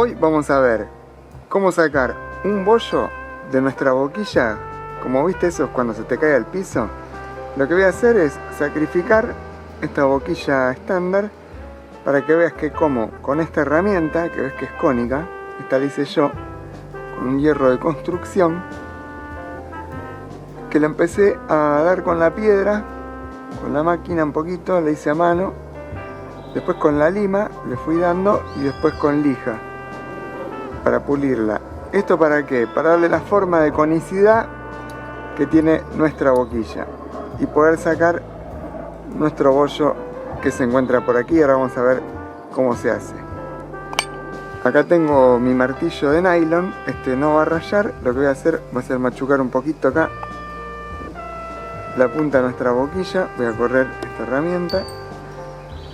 Hoy vamos a ver cómo sacar un bollo de nuestra boquilla. Como viste, eso es cuando se te cae al piso. Lo que voy a hacer es sacrificar esta boquilla estándar para que veas que como con esta herramienta, que ves que es cónica, esta la hice yo con un hierro de construcción, que la empecé a dar con la piedra, con la máquina un poquito, la hice a mano, después con la lima le fui dando y después con lija para pulirla. ¿Esto para qué? Para darle la forma de conicidad que tiene nuestra boquilla y poder sacar nuestro bollo que se encuentra por aquí. Ahora vamos a ver cómo se hace. Acá tengo mi martillo de nylon, este no va a rayar. Lo que voy a hacer va a ser machucar un poquito acá la punta de nuestra boquilla. Voy a correr esta herramienta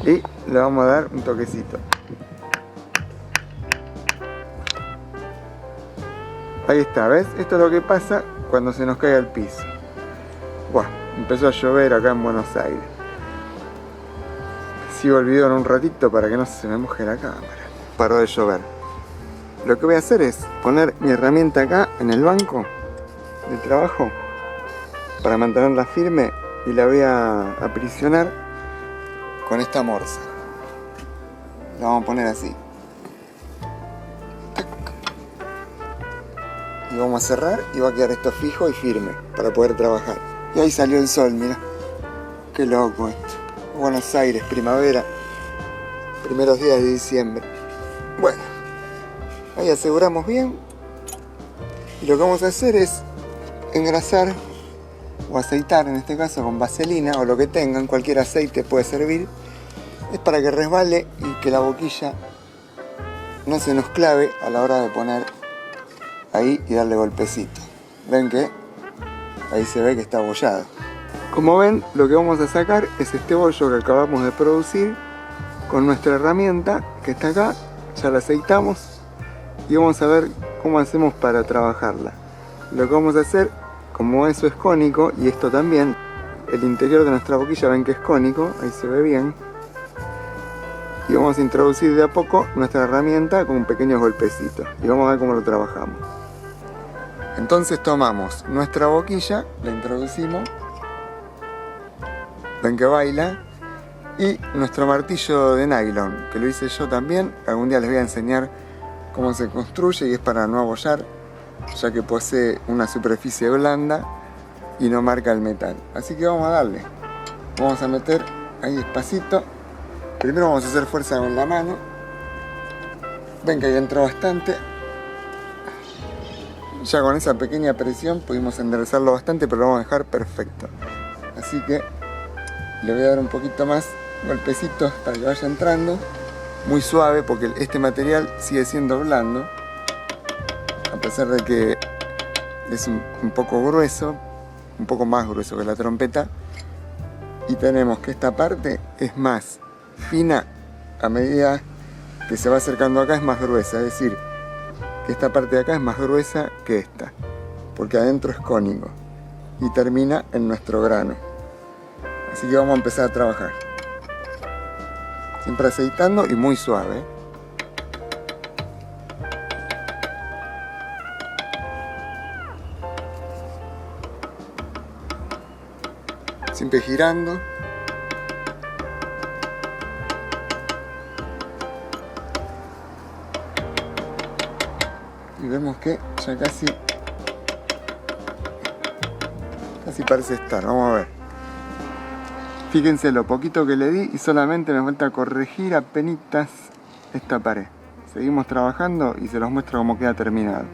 y le vamos a dar un toquecito. Ahí está, ¿ves? Esto es lo que pasa cuando se nos cae al piso. Buah, empezó a llover acá en Buenos Aires. Sigo el video en un ratito para que no se me moje la cámara. Paró de llover. Lo que voy a hacer es poner mi herramienta acá en el banco de trabajo para mantenerla firme y la voy a aprisionar con esta morsa. La vamos a poner así. Y vamos a cerrar y va a quedar esto fijo y firme para poder trabajar. Y ahí salió el sol, mira. Qué loco esto. Buenos Aires, primavera. Primeros días de diciembre. Bueno, ahí aseguramos bien. Y lo que vamos a hacer es engrasar o aceitar, en este caso con vaselina o lo que tengan, cualquier aceite puede servir. Es para que resbale y que la boquilla no se nos clave a la hora de poner ahí y darle golpecito. Ven que ahí se ve que está abollado. Como ven, lo que vamos a sacar es este bollo que acabamos de producir con nuestra herramienta que está acá. Ya la aceitamos y vamos a ver cómo hacemos para trabajarla. Lo que vamos a hacer, como eso es cónico y esto también, el interior de nuestra boquilla ven que es cónico, ahí se ve bien. Y vamos a introducir de a poco nuestra herramienta con pequeños golpecitos y vamos a ver cómo lo trabajamos. Entonces tomamos nuestra boquilla, la introducimos, ven que baila, y nuestro martillo de nylon, que lo hice yo también. Algún día les voy a enseñar cómo se construye y es para no abollar, ya que posee una superficie blanda y no marca el metal. Así que vamos a darle, vamos a meter ahí despacito. Primero vamos a hacer fuerza con la mano, ven que ahí entró bastante. Ya con esa pequeña presión pudimos enderezarlo bastante, pero lo vamos a dejar perfecto. Así que le voy a dar un poquito más golpecitos para que vaya entrando. Muy suave porque este material sigue siendo blando, a pesar de que es un poco grueso, un poco más grueso que la trompeta. Y tenemos que esta parte es más fina a medida que se va acercando acá, es más gruesa, es decir, que esta parte de acá es más gruesa que esta, porque adentro es cónico y termina en nuestro grano. Así que vamos a empezar a trabajar, siempre aceitando y muy suave. Siempre girando. Y vemos que ya casi parece estar. Vamos a ver. Fíjense lo poquito que le di y solamente me falta corregir apenitas esta pared. Seguimos trabajando y se los muestro cómo queda terminado.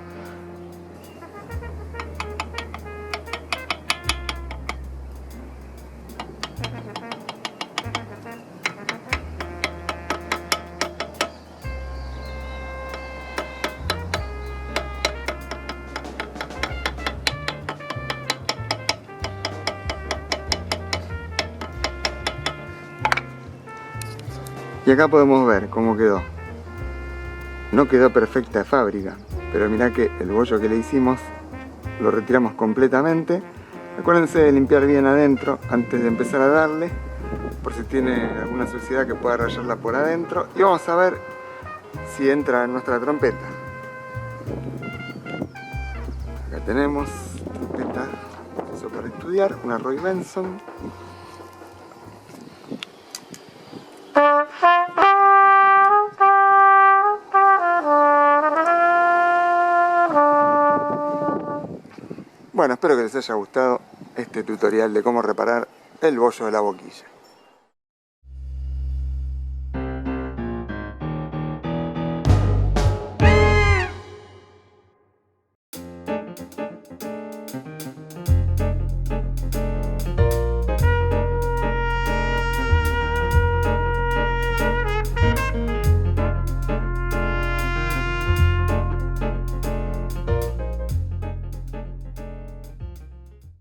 Y acá podemos ver cómo quedó. No quedó perfecta de fábrica, pero mirá que el bollo que le hicimos lo retiramos completamente. Acuérdense de limpiar bien adentro antes de empezar a darle, por si tiene alguna suciedad que pueda rayarla por adentro. Y vamos a ver si entra en nuestra trompeta. Acá tenemos trompeta, eso para estudiar, una Roy Benson. Bueno, espero que les haya gustado este tutorial de cómo reparar el bollo de la boquilla.